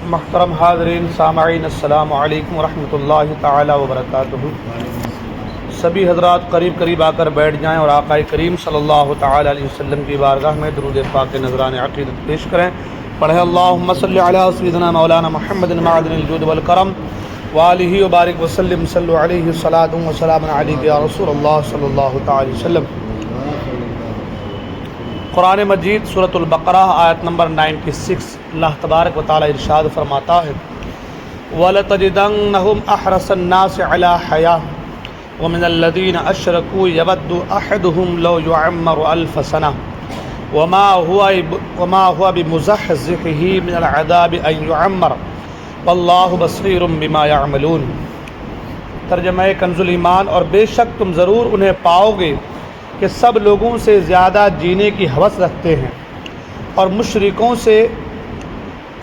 محترم حاضرین سامعین، السلام علیکم ورحمۃ اللہ تعالی وبرکاتہ۔ سبھی حضرات قریب آ کر بیٹھ جائیں اور آقا کریم صلی اللہ تعالی علیہ وسلم کی بارگاہ میں درود پاک نذران عقیدت پیش کریں۔ پڑھیں اللہم صلی علی سیدنا مولانا محمد معدن الجود والکرم وآلہ وبارک وسلم، صلو علیہ الصلاۃ والسلام علیک یا رسول اللہ صلی اللہ تعالی وسلم۔ قرآن مجید سورۃ البقرہ آیت نمبر 96، اللہ تبارک و تعالی ارشاد فرماتا ہے وَلَتَجِدَنَّهُمْ أَحْرَصَ النَّاسِ عَلَى حَيَاةٍ وَمِنَ الَّذِينَ أَشْرَكُوا يَوَدُّ أَحَدُهُمْ لَوْ يُعَمَّرُ أَلْفَ سَنَةٍ وَمَا هُوَ بِمُزَحْزِحِهِ مِنَ الْعَذَابِ أَن يُعَمَّرَ وَاللَّهُ بَصِيرٌ بِمَا يَعْمَلُونَ۔ ترجمہ کنز الایمان، اور بے شک تم ضرور انہیں پاؤ گے کہ سب لوگوں سے زیادہ جینے کی ہوس رکھتے ہیں، اور مشرکوں سے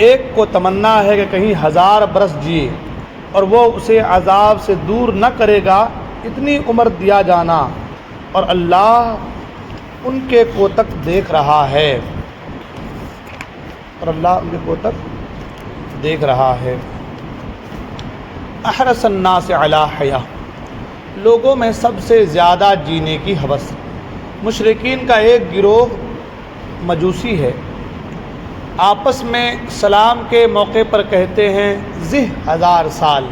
ایک کو تمنا ہے کہ کہیں 1000 برس جیے، اور وہ اسے عذاب سے دور نہ کرے گا اتنی عمر دیا جانا، اور اللہ ان کے کوتک دیکھ رہا ہے، احرص الناس علی حیاہ، لوگوں میں سب سے زیادہ جینے کی ہوس۔ مشرکین کا ایک گروہ مجوسی ہے، آپس میں سلام کے موقع پر کہتے ہیں زہ 1000 سال،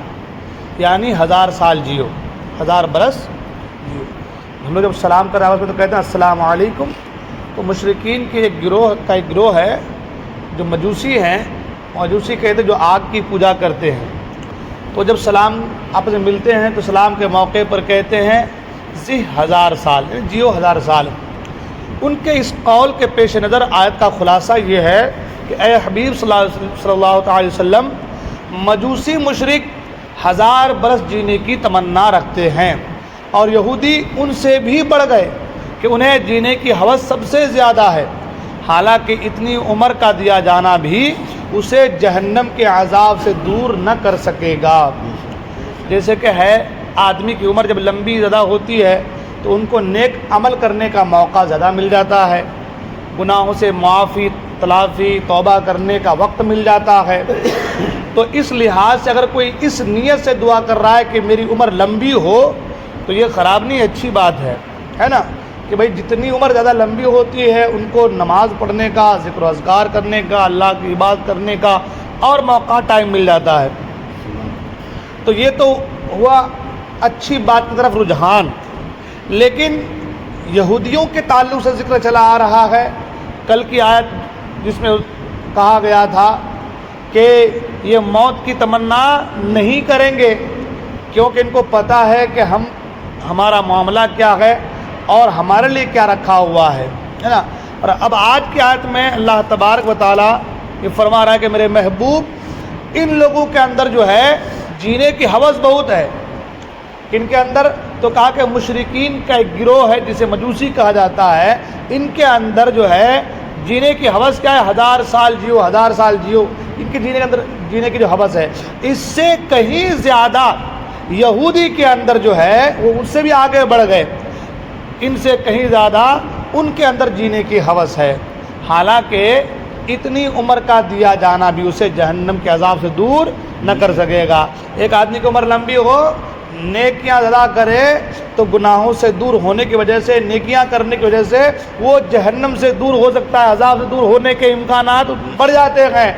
یعنی 1000 سال جیو، 1000 برس جیو۔ ہم لوگ جب سلام کر آپس میں تو کہتے ہیں السلام علیکم۔ تو مشرکین کے ایک گروہ ہے جو مجوسی ہیں، مجوسی کہتے ہیں جو آگ کی پوجا کرتے ہیں، تو جب سلام آپس میں ملتے ہیں تو سلام کے موقع پر کہتے ہیں زہ 1000 سال، یعنی جیو 1000 سال۔ ان کے اس قول کے پیش نظر آیت کا خلاصہ یہ ہے کہ اے حبیب صلی اللہ تعالی وسلم، مجوسی مشرک 1000 برس جینے کی تمنا رکھتے ہیں، اور یہودی ان سے بھی بڑھ گئے کہ انہیں جینے کی ہوس سب سے زیادہ ہے، حالانکہ اتنی عمر کا دیا جانا بھی اسے جہنم کے عذاب سے دور نہ کر سکے گا۔ جیسے کہ ہے آدمی کی عمر جب لمبی زیادہ ہوتی ہے تو ان کو نیک عمل کرنے کا موقع زیادہ مل جاتا ہے، گناہوں سے معافی، تلافی، توبہ کرنے کا وقت مل جاتا ہے۔ تو اس لحاظ سے اگر کوئی اس نیت سے دعا کر رہا ہے کہ میری عمر لمبی ہو تو یہ خراب نہیں، اچھی بات ہے نا، کہ بھائی جتنی عمر زیادہ لمبی ہوتی ہے ان کو نماز پڑھنے کا، ذکر و اذکار کرنے کا، اللہ کی عبادت کرنے کا اور موقع ٹائم مل جاتا ہے۔ تو یہ تو ہوا اچھی بات کی طرف رجحان، لیکن یہودیوں کے تعلق سے ذکر چلا آ رہا ہے کل کی آیت جس میں کہا گیا تھا کہ یہ موت کی تمنا نہیں کریں گے کیونکہ ان کو پتہ ہے کہ ہمارا معاملہ کیا ہے اور ہمارے لیے کیا رکھا ہوا ہے نا۔ اور اب آج کی آیت میں اللہ تبارک و تعالیٰ یہ فرما رہا ہے کہ میرے محبوب، ان لوگوں کے اندر جو ہے جینے کی ہوس بہت ہے۔ ان کے اندر تو کہا کہ مشرکین کا ایک گروہ ہے جسے مجوسی کہا جاتا ہے، ان کے اندر جو ہے جینے کی ہوس کیا ہے، 1000 سال جیو، 1000 سال جیو، ان کے جینے کی جو ہوس ہے، اس سے کہیں زیادہ یہودی کے اندر جو ہے وہ ان سے بھی آگے بڑھ گئے، ان سے کہیں زیادہ ان کے اندر جینے کی ہوس ہے، حالانکہ اتنی عمر کا دیا جانا بھی اسے جہنم کے عذاب سے دور نہ کر سکے گا۔ ایک آدمی کی عمر لمبی ہو، نیکیاں زیادہ کرے تو گناہوں سے دور ہونے کی وجہ سے، نیکیاں کرنے کی وجہ سے وہ جہنم سے دور ہو سکتا ہے، عذاب سے دور ہونے کے امکانات بڑھ جاتے ہیں،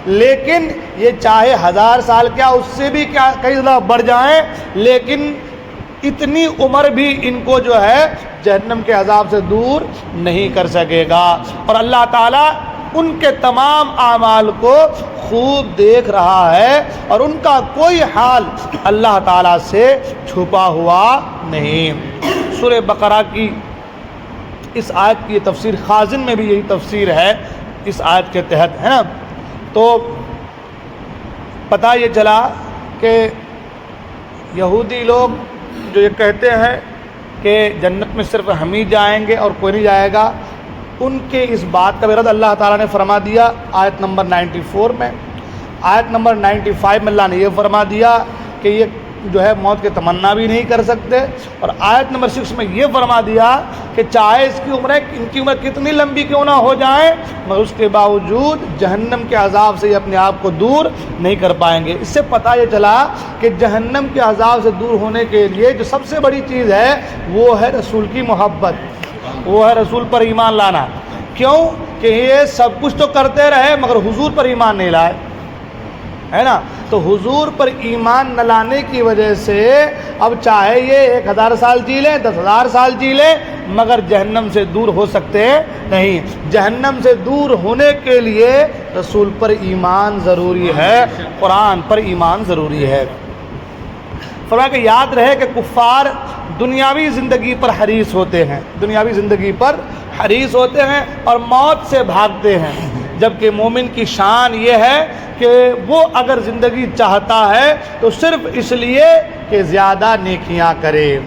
لیکن یہ چاہے 1000 سال کیا اس سے بھی کیا کئی زیادہ بڑھ جائیں، لیکن اتنی عمر بھی ان کو جو ہے جہنم کے عذاب سے دور نہیں کر سکے گا، اور اللہ تعالیٰ ان کے تمام اعمال کو خوب دیکھ رہا ہے، اور ان کا کوئی حال اللہ تعالیٰ سے چھپا ہوا نہیں۔ سورہ بقرہ کی اس آیت کی تفسیر خازن میں بھی یہی تفسیر ہے اس آیت کے تحت، ہے نا۔ تو پتہ یہ چلا کہ یہودی لوگ جو یہ کہتے ہیں کہ جنت میں صرف ہم ہی جائیں گے اور کوئی نہیں جائے گا، ان کے اس بات کا رد اللہ تعالیٰ نے فرما دیا آیت نمبر 94 میں۔ آیت نمبر 95 میں اللہ نے یہ فرما دیا کہ یہ جو ہے موت کی تمنا بھی نہیں کر سکتے. اور آیت نمبر 6 میں یہ فرما دیا کہ چاہے ان کی عمر کتنی لمبی کیوں نہ ہو جائے مگر اس کے باوجود جہنم کے عذاب سے یہ اپنے آپ کو دور نہیں کر پائیں گے. اس سے پتہ یہ چلا کہ جہنم کے عذاب سے دور ہونے کے لیے جو سب سے بڑی چیز ہے وہ ہے رسول کی محبت, وہ ہے رسول پر ایمان لانا. کیوں کہ یہ سب کچھ تو کرتے رہے مگر حضور پر ایمان نہیں لائے, ہے نا. تو حضور پر ایمان نہ لانے کی وجہ سے اب چاہے یہ 1000 سال جی لیں 10,000 سال جی لیں مگر جہنم سے دور ہو سکتے نہیں. جہنم سے دور ہونے کے لیے رسول پر ایمان ضروری ہے, قرآن پر ایمان ضروری ہے. فرمایا کہ یاد رہے کہ کفار دنیاوی زندگی پر حریص ہوتے ہیں, دنیاوی زندگی پر حریص ہوتے ہیں اور موت سے بھاگتے ہیں, جبکہ مومن کی شان یہ ہے کہ وہ اگر زندگی چاہتا ہے تو صرف اس لیے کہ زیادہ نیکیاں کرے.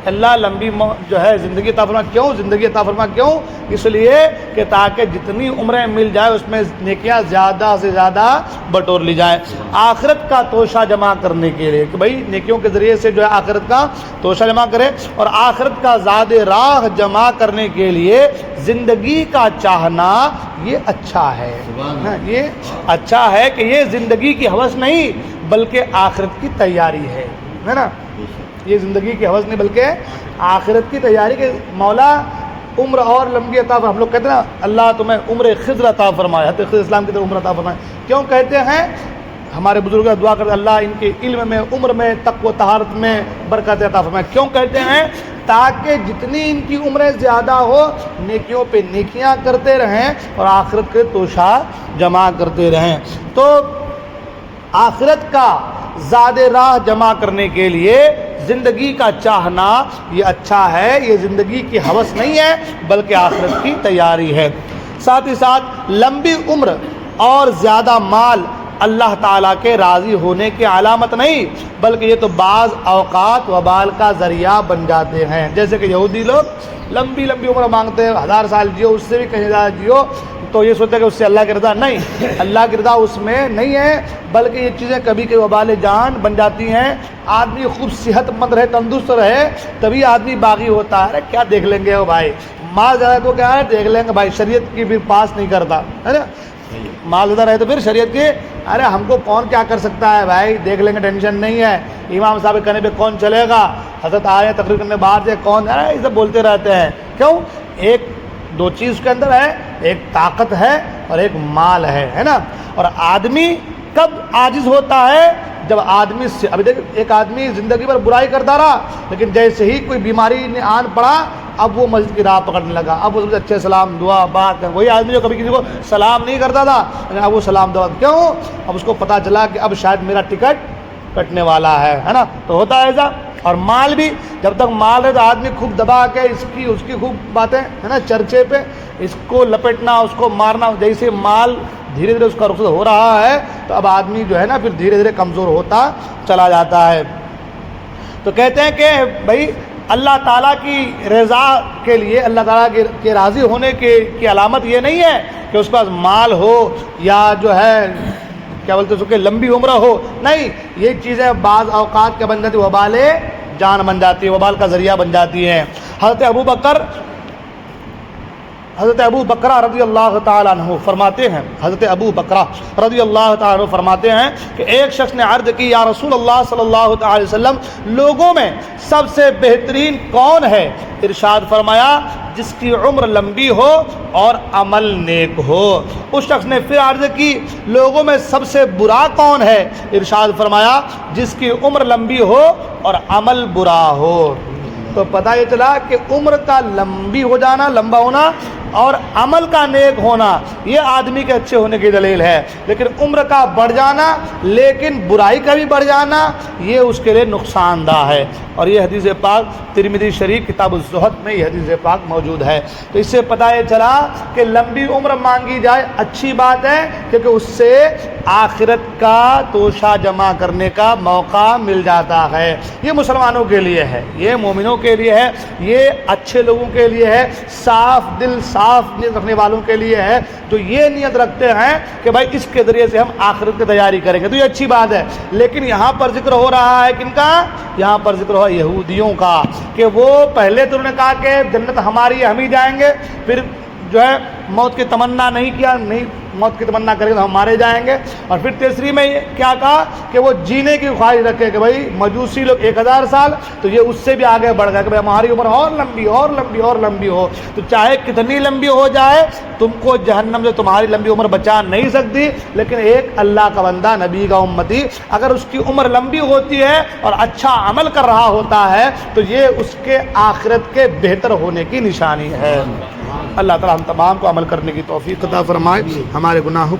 اللہ لمبی جو ہے زندگی عطا فرما. کیوں زندگی عطا فرما؟ کیوں؟ اس لیے کہ تاکہ جتنی عمریں مل جائے اس میں نیکیاں زیادہ سے زیادہ بٹور لی جائیں, آخرت کا توشہ جمع کرنے کے لیے کہ بھائی نیکیوں کے ذریعے سے جو ہے آخرت کا توشہ جمع کرے. اور آخرت کا زاد راہ جمع کرنے کے لیے زندگی کا چاہنا یہ اچھا ہے. یہ اچھا ہے کہ یہ زندگی کی ہوس نہیں بلکہ آخرت کی تیاری ہے نا. یہ زندگی کی حوث نہیں بلکہ آخرت کی تیاری. کہ مولا عمر اور لمبی عطا فرمائے. ہم لوگ کہتے ہیں نا اللہ تمہیں عمر خضر عطا فرمائے, حضرت خضر اسلام کی طرف عمر عطا فرمائے. کیوں کہتے ہیں؟ ہمارے بزرگ دعا کرتے اللہ ان کے علم میں, عمر میں, تقوی و طہارت میں برکت عطا فرمائے. کیوں کہتے ہیں؟ تاکہ جتنی ان کی عمریں زیادہ ہو نیکیوں پہ نیکیاں کرتے رہیں اور آخرت کے توشہ جمع کرتے رہیں. تو آخرت کا زاد راہ جمع کرنے کے لیے زندگی کا چاہنا یہ اچھا ہے. یہ زندگی کی ہوس نہیں ہے بلکہ آخرت کی تیاری ہے. ساتھ ہی ساتھ لمبی عمر اور زیادہ مال اللہ تعالیٰ کے راضی ہونے کی علامت نہیں بلکہ یہ تو بعض اوقات وبال کا ذریعہ بن جاتے ہیں. جیسے کہ یہودی لوگ لمبی عمر مانگتے ہیں, 1000 سال جیو, اس سے بھی کہیں زیادہ جیو, تو یہ سوچتے ہیں کہ اس سے اللہ کی رضا. نہیں, اللہ کی رضا اس میں نہیں ہے بلکہ یہ چیزیں کبھی کبھی وبال جان بن جاتی ہیں. آدمی خوب صحت مند رہے, تندرست رہے, تبھی آدمی باغی ہوتا ہے. ارے کیا دیکھ لیں گے وہ بھائی, مال زیادہ تو کیا ہے دیکھ لیں گے بھائی, شریعت کی بھی پاس نہیں کرتا ہے نا. مال زیادہ رہے تو پھر شریعت کی ارے ہم کو کون کیا کر سکتا ہے بھائی, دیکھ لیں گے, ٹینشن نہیں ہے. امام صاحب کے کہنے پہ کون چلے گا, حضرت آئے تقریر کرنے باہر سے کون, ارے یہ سب بولتے رہتے ہیں. کیوں؟ ایک دو چیز کے اندر ہے, ایک طاقت ہے اور ایک مال ہے نا. اور آدمی کب عاجز ہوتا ہے؟ جب آدمی سے ابھی دیکھ ایک آدمی زندگی پر برائی کرتا رہا لیکن جیسے ہی کوئی بیماری نے آن پڑا اب وہ مسجد کی راہ پکڑنے لگا, اب اس سے اچھے سلام دعا بات. وہی آدمی جو کبھی کسی کو سلام نہیں کرتا تھا اب وہ سلام دعا. کیوں؟ اب اس کو پتہ چلا کہ اب شاید میرا ٹکٹ کٹنے والا ہے نا. تو ہوتا ہے ایسا. اور مال بھی جب تک مال ہے تو آدمی خوب دبا کے اس کی خوب باتیں ہے نا, چرچے پہ اس کو لپٹنا, اس کو مارنا. جیسے مال دھیرے دھیرے اس کا رخصت ہو رہا ہے تو اب آدمی جو ہے نا پھر دھیرے دھیرے کمزور ہوتا چلا جاتا ہے. تو کہتے ہیں کہ بھائی اللہ تعالیٰ کی رضا کے لیے, اللہ تعالیٰ کے راضی ہونے کی علامت یہ نہیں ہے کہ اس کے پاس مال ہو یا جو ہے کیا بولتے ہیں لمبی عمر ہو. نہیں, یہ چیزیں بعض اوقات کیا بن جاتی, وبال جان بن جاتی ہے, وبال کا ذریعہ بن جاتی ہیں. حضرت ابو بکرہ رضی اللہ تعالیٰ عنہ فرماتے ہیں, حضرت ابو بکرہ رضی اللہ تعالیٰ عنہ فرماتے ہیں کہ ایک شخص نے عرض کی, یا رسول اللہ صلی اللہ تعالی وسلم, لوگوں میں سب سے بہترین کون ہے؟ ارشاد فرمایا, جس کی عمر لمبی ہو اور عمل نیک ہو. اس شخص نے پھر عرض کی, لوگوں میں سب سے برا کون ہے؟ ارشاد فرمایا, جس کی عمر لمبی ہو اور عمل برا ہو. تو پتہ یہ چلا کہ عمر کا لمبی ہو جانا, لمبا ہونا اور عمل کا نیک ہونا یہ آدمی کے اچھے ہونے کی دلیل ہے. لیکن عمر کا بڑھ جانا لیکن برائی کا بھی بڑھ جانا یہ اس کے لیے نقصان دہ ہے. اور یہ حدیث پاک ترمذی شریف کتاب الزہد میں یہ حدیث پاک موجود ہے. تو اس سے پتہ یہ چلا کہ لمبی عمر مانگی جائے اچھی بات ہے کیونکہ اس سے آخرت کا توشہ جمع کرنے کا موقع مل جاتا ہے. یہ مسلمانوں کے لیے ہے, یہ مومنوں کے لیے ہے, یہ اچھے لوگوں کے لیے ہے, صاف دل صاف صاف نیت رکھنے والوں کے لیے ہے، جو یہ نیت رکھتے ہیں کہ بھائی اس کے ذریعے سے ہم آخرت کی تیاری کریں گے، تو یہ اچھی بات ہے۔ لیکن یہاں پر ذکر ہو رہا ہے کن کا؟ یہاں پر ذکر ہو یہودیوں کا، کہ وہ پہلے تو انہوں نے کہا کہ جنت ہماری ہے، ہم ہی جائیں گے، پھر جو ہے موت کی تمنا نہیں کیا، نہیں موت کی تمنا کریں گے تو ہم مارے جائیں گے، اور پھر تیسری میں کیا کہا کہ وہ جینے کی خواہش رکھے کہ بھائی مجوسی لوگ 1000 سال، تو یہ اس سے بھی آگے بڑھ گئے کہ بھائی ہماری عمر اور لمبی اور لمبی اور لمبی ہو، تو چاہے کتنی لمبی ہو جائے تم کو جہنم سے تمہاری لمبی عمر بچا نہیں سکتی، لیکن ایک اللہ کا بندہ نبی کا امتی اگر اس کی عمر لمبی ہوتی ہے اور اچھا عمل کر رہا ہوتا ہے تو یہ اس کے آخرت کے بہتر ہونے کی نشانی ہے۔ اللہ تعالی ہم تمام کو عمل کرنے کی توفیق عطا فرمائے، ہمارے گناہوں